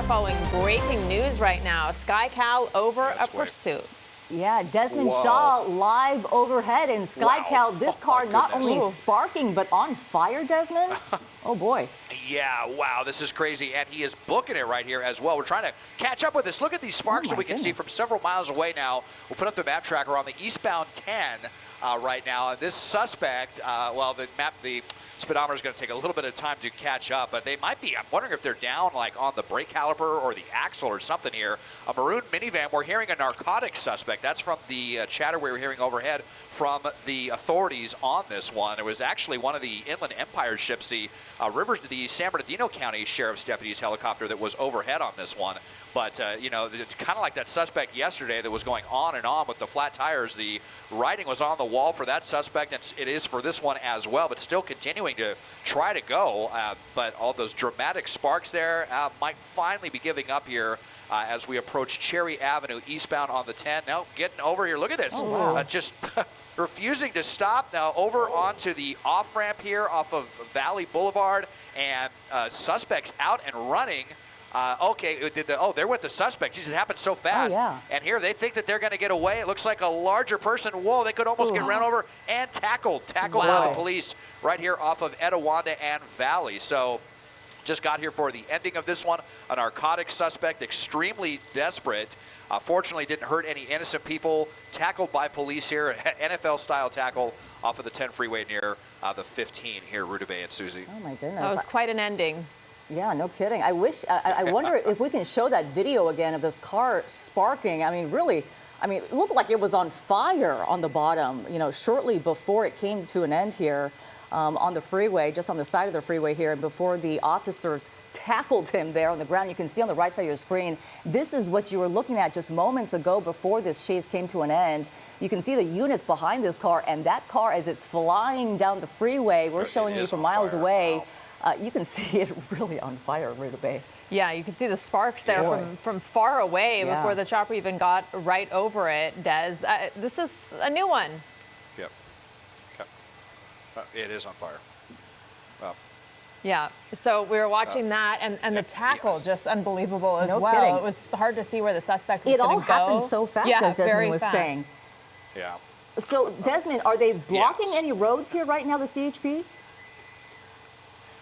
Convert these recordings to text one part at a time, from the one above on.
following breaking news right now. Sky Cal over a pursuit. Yeah, Desmond Shaw live overhead in Sky Cal. This car not only sparking, but on fire, Desmond. Oh, boy. Yeah, wow, this is crazy. And he is booking it right here as well. We're trying to catch up with this. Look at these sparks that we can see from several miles away now. We'll put up the map tracker on the eastbound 10 right now. And this suspect, well, the speedometer is going to take a little bit of time to catch up, but they might be. I'm wondering if they're down like on the brake caliper or the axle or something here. A maroon minivan. We're hearing a narcotics suspect. That's from the chatter we were hearing overhead from the authorities on this one. It was actually one of the Inland Empire ships, the San Bernardino County Sheriff's Deputy's helicopter that was overhead on this one. But, you know, kind of like that suspect yesterday that was going on and on with the flat tires. The writing was on the wall for that suspect, and it is for this one as well, but still continuing to try to go. But all those dramatic sparks there might finally be giving up here as we approach Cherry Avenue eastbound on the 10. Now getting over here. Look at this. Just refusing to stop. Now over onto the off-ramp here off of Valley Boulevard, and suspects out and running. They're with the suspect. Jeez, it happened so fast. And here they think that they're going to get away. It looks like a larger person. Whoa, they could almost get run over and tackled by the police right here off of Etiwanda and Valley. So just got here for the ending of this one. A narcotics suspect, extremely desperate. Fortunately, didn't hurt any innocent people. Tackled by police here, NFL-style tackle off of the 10 freeway near the 15 here, Rudabay and Susie. Oh, my goodness. That was quite an ending. Yeah, no kidding. I wonder if we can show that video again of this car sparking. I mean, really, it looked like it was on fire on the bottom, you know, shortly before it came to an end here on the freeway, just on the side of the freeway here, and before the officers tackled him there on the ground. You can see on the right side of your screen, this is what you were looking at just moments ago before this chase came to an end. You can see the units behind this car, and that car, as it's flying down the freeway, we're showing you from miles away. You can see it really on fire, Rudabay. Yeah, you can see the sparks there from far away before the chopper even got right over it, Des. This is a new one. Yep. Okay. It is on fire. Well. Yeah, so we were watching that, and the tackle, just unbelievable as well. Kidding. It was hard to see where the suspect was going to go. It all happened so fast, as Desmond was saying. Yeah. So, Desmond, are they blocking any roads here right now, the CHP?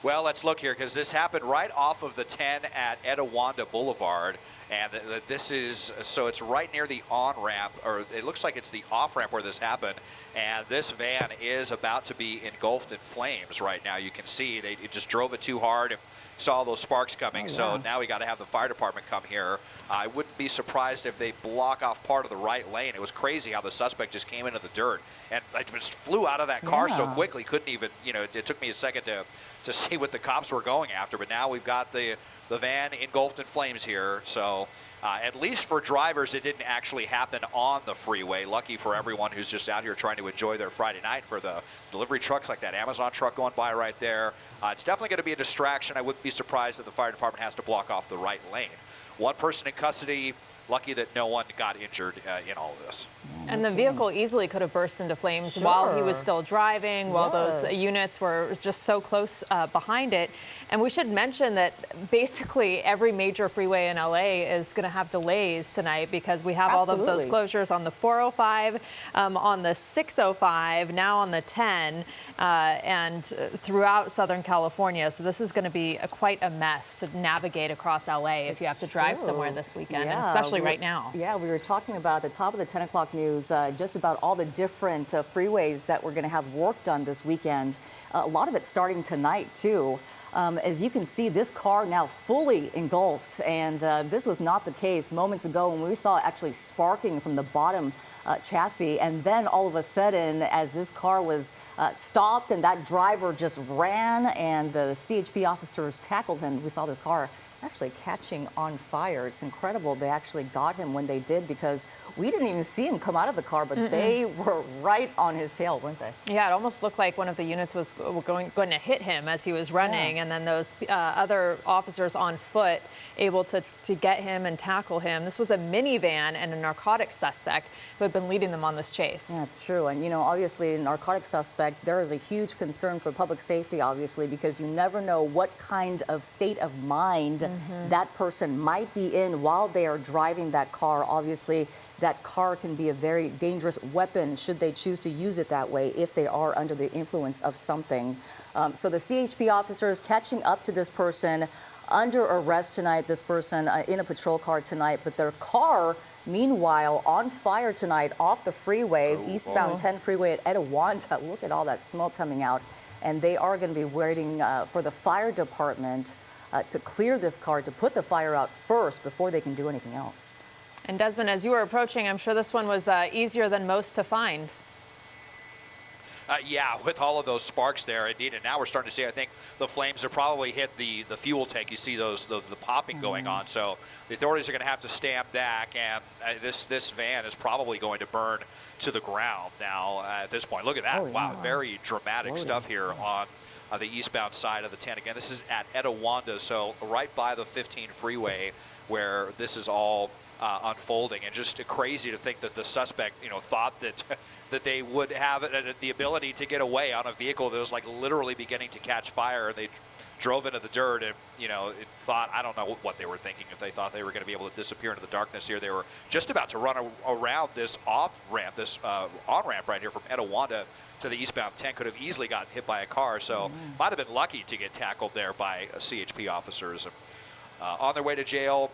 Well, let's look here, because this happened right off of the 10 at Etiwanda Boulevard. And this is, so it's right near the on-ramp, or it looks like it's the off-ramp where this happened. And this van is about to be engulfed in flames right now. You can see it just drove it too hard and saw those sparks coming. So now we got to have the fire department come here. I wouldn't be surprised if they block off part of the right lane. It was crazy how the suspect just came into the dirt and just flew out of that car so quickly. Couldn't even, you know, it took me a second to see what the cops were going after. But now we've got the van engulfed in flames here. So at least for drivers, it didn't actually happen on the freeway. Lucky for everyone who's just out here trying to enjoy their Friday night. For the delivery trucks like that Amazon truck going by right there, it's definitely going to be a distraction. I wouldn't be surprised if the fire department has to block off the right lane. One person in custody. Lucky that no one got injured in all of this. And the vehicle easily could have burst into flames while he was still driving, while those units were just so close behind it. And we should mention that basically every major freeway in LA is going to have delays tonight, because we have all of those closures on the 405, on the 605, now on the 10, and throughout Southern California. So this is going to be quite a mess to navigate across LA if you have to drive somewhere this weekend, and especially right now. Yeah, we were talking about at the top of the 10 o'clock news just about all the different freeways that we're going to have work done this weekend. A lot of it starting tonight, too. As you can see, this car now fully engulfed, and this was not the case moments ago when we saw actually sparking from the bottom chassis. And then all of a sudden, as this car was stopped and that driver just ran and the CHP officers tackled him, we saw this car actually catching on fire. It's incredible they actually got him when they did, because we didn't even see him come out of the car, but they were right on his tail, weren't they? Yeah, it almost looked like one of the units was going to hit him as he was running, and then those other officers on foot able to get him and tackle him. This was a minivan and a narcotics suspect who had been leading them on this chase. Yeah, it's true. And, you know, obviously, a narcotics suspect, there is a huge concern for public safety, obviously, because you never know what kind of state of mind that person might be in while they are driving that car. Obviously, that car can be a very dangerous weapon should they choose to use it that way if they are under the influence of something. So the CHP officers catching up to this person under arrest tonight, this person in a patrol car tonight, but their car, meanwhile, on fire tonight off the freeway, eastbound 10 freeway at Etiwanda. Look at all that smoke coming out. And they are going to be waiting for the fire department to clear this car, to put the fire out first before they can do anything else. And Desmond, as you were approaching, I'm sure this one was easier than most to find. Yeah, with all of those sparks there, indeed. And now we're starting to see, I think, the flames have probably hit the fuel tank. You see those the popping going on. So the authorities are going to have to stand back, and this van is probably going to burn to the ground now at this point. Look at that. Wow, very dramatic stuff here on the eastbound side of the 10. Again, this is at Etiwanda, so right by the 15 freeway where this is all unfolding. And just crazy to think that the suspect, thought that that they would have the ability to get away on a vehicle that was like literally beginning to catch fire. They drove into the dirt and, it thought, I don't know what they were thinking, if they thought they were going to be able to disappear into the darkness here. They were just about to run around this off-ramp, this on-ramp right here from Etiwanda to the eastbound 10. Could have easily gotten hit by a car, so might have been lucky to get tackled there by CHP officers. On their way to jail.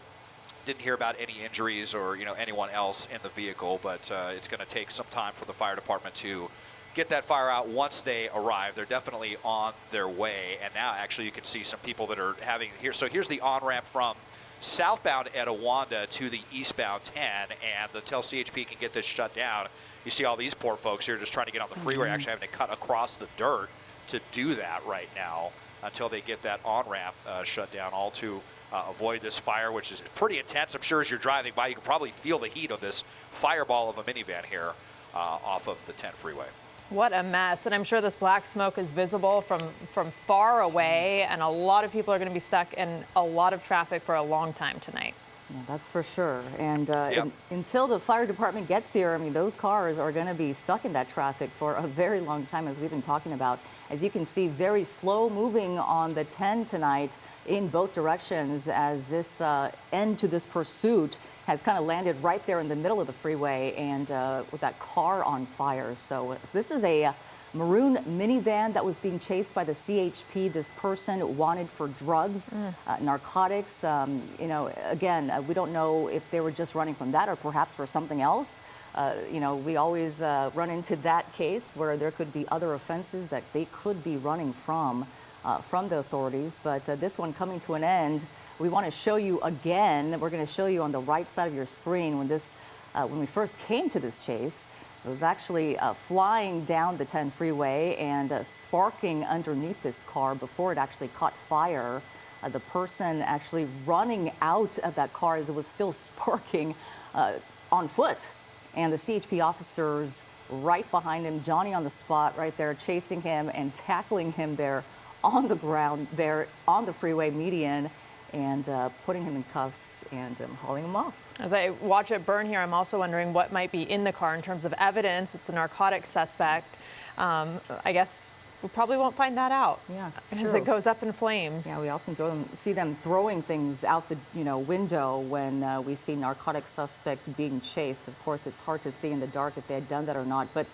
Didn't hear about any injuries or anyone else in the vehicle, but it's going to take some time for the fire department to get that fire out once they arrive. They're definitely on their way, and now actually you can see some people that are having here. So here's the on-ramp from southbound Etiwanda to the eastbound 10, and until CHP can get this shut down, you see all these poor folks here just trying to get on the freeway, actually having to cut across the dirt to do that right now until they get that on-ramp shut down, all to avoid this fire, which is pretty intense. I'm sure as you're driving by, you can probably feel the heat of this fireball of a minivan here off of the 10 freeway. What a mess. And I'm sure this black smoke is visible from far away, and a lot of people are going to be stuck in a lot of traffic for a long time tonight. Yeah, that's for sure. And until the fire department gets here, I mean, those cars are going to be stuck in that traffic for a very long time, as we've been talking about. As you can see, very slow moving on the 10 tonight in both directions, as this end to this pursuit has kind of landed right there in the middle of the freeway, and with that car on fire. So this is a maroon minivan that was being chased by the CHP. This person wanted for drugs, narcotics. Again, we don't know if they were just running from that or perhaps for something else. We always run into that case where there could be other offenses that they could be running from the authorities. But this one coming to an end, we want to show you again. We're going to show you on the right side of your screen when we first came to this chase. It was actually flying down the 10 freeway and sparking underneath this car before it actually caught fire. The person actually running out of that car as it was still sparking on foot. And the CHP officers right behind him, Johnny on the spot right there, chasing him and tackling him there on the ground there on the freeway median, and putting him in cuffs and hauling him off. As I watch it burn here, I'm also wondering what might be in the car in terms of evidence. It's a narcotics suspect. I guess we probably won't find that out. Yeah, as it goes up in flames. Yeah, we often see them throwing things out the window when we see narcotic suspects being chased. Of course, it's hard to see in the dark if they had done that or not. But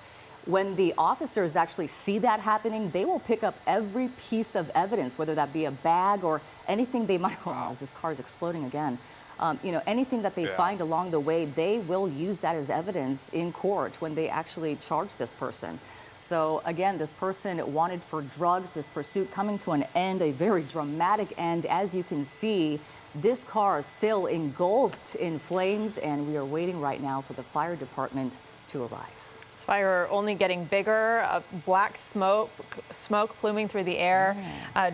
when the officers actually see that happening, they will pick up every piece of evidence, whether that be a bag or anything they might, as this car is exploding again, anything that they find along the way, they will use that as evidence in court when they actually charge this person. So again, this person wanted for drugs, this pursuit coming to an end, a very dramatic end. As you can see, this car is still engulfed in flames, and we are waiting right now for the fire department to arrive. This fire only getting bigger, black smoke pluming through the air.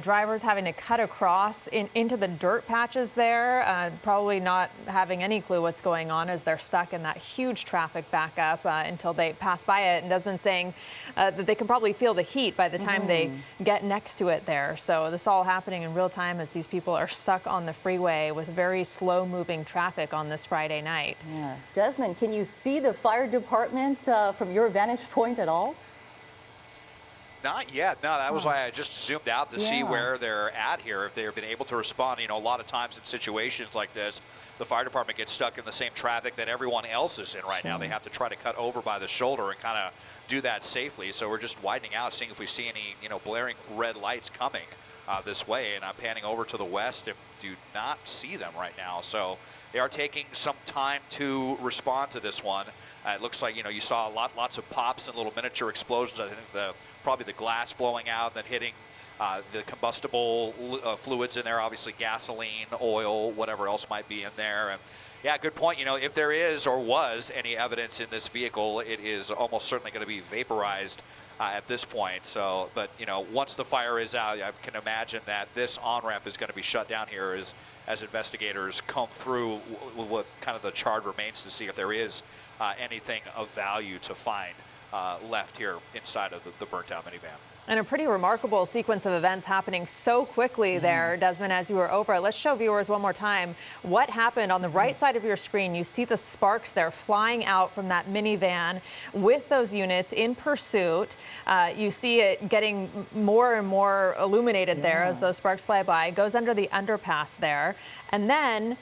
Drivers having to cut across into the dirt patches there, probably not having any clue what's going on as they're stuck in that huge traffic backup until they pass by it. And Desmond's saying that they can probably feel the heat by the time they get next to it there. So this all happening in real time as these people are stuck on the freeway with very slow moving traffic on this Friday night. Yeah. Desmond, can you see the fire department from your vantage point at all? Not yet. No, that was why I just zoomed out to see where they're at here, if they've been able to respond. You know, a lot of times in situations like this, the fire department gets stuck in the same traffic that everyone else is in right now. They have to try to cut over by the shoulder and kind of do that safely. So we're just widening out, seeing if we see any, you know, blaring red lights coming this way. And I'm panning over to the west and do not see them right now. So they are taking some time to respond to this one. It looks like, you know, you saw lots of pops and little miniature explosions. I think probably the glass blowing out, then hitting the combustible fluids in there, obviously gasoline, oil, whatever else might be in there. And yeah, good point. You know, if there is or was any evidence in this vehicle, it is almost certainly going to be vaporized at this point. So, but you know, once the fire is out, I can imagine that this on-ramp is going to be shut down here as investigators comb through what kind of the charred remains to see if there is anything of value to find left here inside of the burnt-out minivan. And a pretty remarkable sequence of events happening so quickly there, Desmond, as you were over. Let's show viewers one more time what happened. On the right side of your screen, you see the sparks there flying out from that minivan with those units in pursuit. You see it getting more and more illuminated there as those sparks fly by. It goes under the underpass there. And then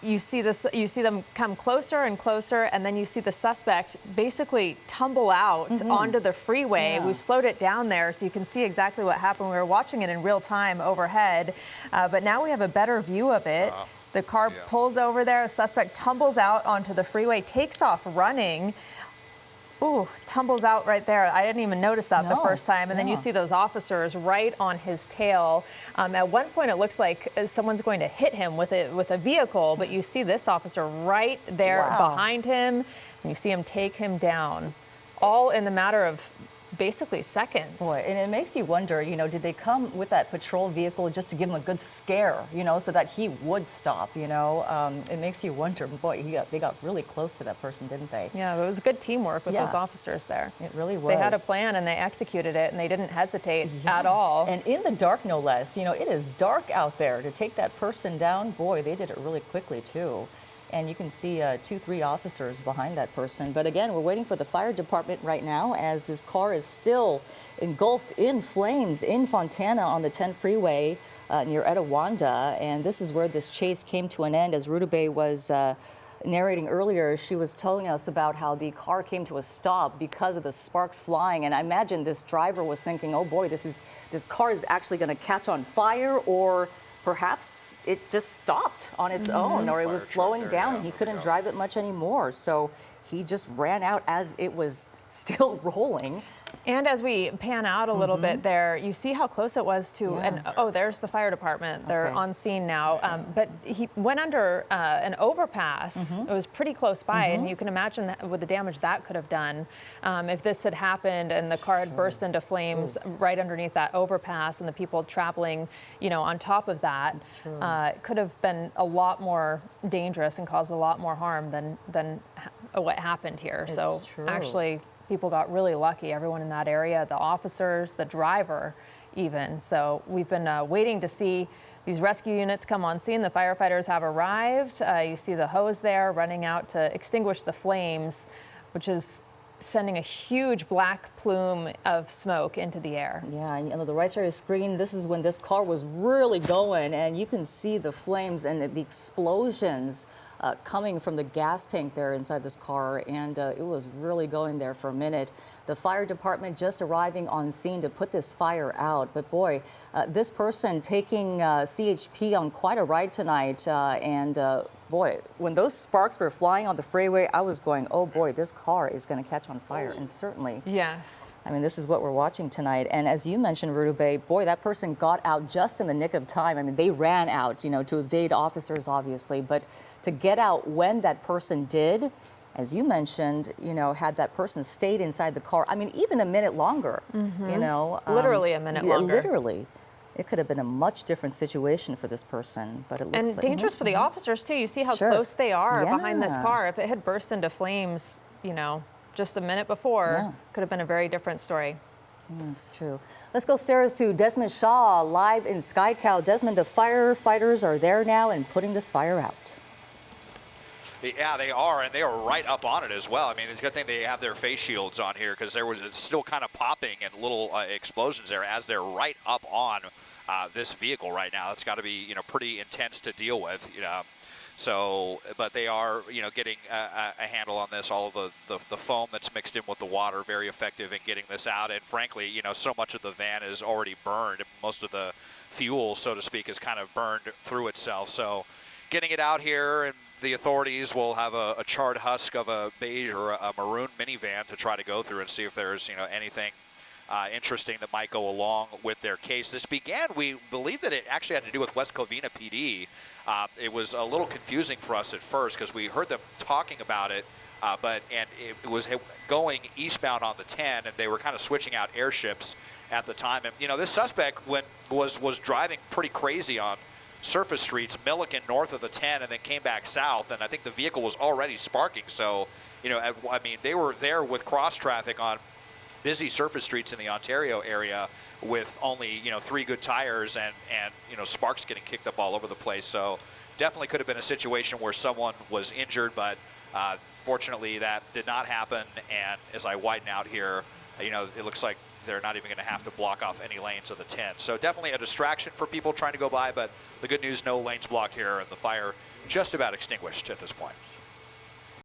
you see them come closer and closer, and then you see the suspect basically tumble out onto the freeway. We've slowed it down there so you can see exactly what happened. We were watching it in real time overhead, but now we have a better view of it. The car pulls over there, a suspect tumbles out onto the freeway, takes off running. Ooh, tumbles out right there. I didn't even notice that the first time. And then you see those officers right on his tail. At one point, it looks like someone's going to hit him with a vehicle, but you see this officer right there behind him, and you see him take him down, all in the matter of basically seconds. Boy, and it makes you wonder, you know, did they come with that patrol vehicle just to give him a good scare, you know, so that he would stop, you know? It makes you wonder, boy, they got really close to that person, didn't they? Yeah, it was good teamwork with those officers there. It really was. They had a plan and they executed it, and they didn't hesitate at all. And in the dark, no less. You know, it is dark out there. To take that person down, boy, they did it really quickly, too. And you can see 2-3 officers behind that person. But again, we're waiting for the fire department right now, as this car is still engulfed in flames in Fontana on the 10 freeway near Etiwanda. And this is where this chase came to an end. As Rudabeh was narrating earlier, she was telling us about how the car came to a stop because of the sparks flying. And I imagine this driver was thinking, oh boy, this car is actually going to catch on fire, or perhaps it just stopped on its own, or it was slowing down and he couldn't drive it much anymore. So he just ran out as it was still rolling. And as we pan out a little bit there, you see how close it was to, and oh, there's the fire department. They're on scene now. But he went under an overpass. It was pretty close by, and you can imagine what the damage that could have done if this had happened and the car had burst into flames right underneath that overpass, and the people traveling, you know, on top of that. It could have been a lot more dangerous and caused a lot more harm than what happened here. So actually, people got really lucky, everyone in that area, the officers, the driver even. So we've been waiting to see these rescue units come on scene. The firefighters have arrived. You see the hose there running out to extinguish the flames, which is sending a huge black plume of smoke into the air. Yeah, and on the right side of the screen, this is when this car was really going, and you can see the flames and the explosions coming from the gas tank there inside this car, and it was really going there for a minute. The fire department just arriving on scene to put this fire out. But boy, this person taking CHP on quite a ride tonight, and boy, when those sparks were flying on the freeway, I was going, oh boy, this car is going to catch on fire. And certainly, I mean, this is what we're watching tonight. And as you mentioned, Rudabeh, boy, that person got out just in the nick of time. I mean, they ran out, you know, to evade officers, obviously, but to get out when that person did, as you mentioned, you know, had that person stayed inside the car, I mean, even a minute longer, you know. Literally a minute longer. Literally. It could have been a much different situation for this person, but it looks like... And dangerous for the officers, too. You see how close they are behind this car. If it had burst into flames, you know, just a minute before, could have been a very different story. That's true. Let's go upstairs to Desmond Shaw, live in Sky Cow. Desmond, the firefighters are there now and putting this fire out. Yeah, they are, and they are right up on it as well. I mean, it's a good thing they have their face shields on here because there was still kind of popping and little explosions there as they're right up on this vehicle right now. It's got to be, pretty intense to deal with, So, but they are, getting a handle on this. All of the foam that's mixed in with the water, very effective in getting this out. And frankly, so much of the van is already burned. Most of the fuel, so to speak, is kind of burned through itself. So, getting it out here, and the authorities will have a charred husk of a beige or a maroon minivan to try to go through and see if there's, anything interesting that might go along with their case. This began, we believe that it actually had to do with West Covina PD. It was a little confusing for us at first because we heard them talking about it, but it was going eastbound on the 10, and they were kind of switching out airships at the time. And this suspect was driving pretty crazy on surface streets, Milliken north of the 10, and then came back south, and I think the vehicle was already sparking. So, they were there with cross traffic on busy surface streets in the Ontario area with only, 3 good tires and sparks getting kicked up all over the place. So definitely could have been a situation where someone was injured, but fortunately that did not happen. And as I widen out here, it looks like they're not even going to have to block off any lanes of the 10. So definitely a distraction for people trying to go by, but the good news, no lanes blocked here, and the fire just about extinguished at this point.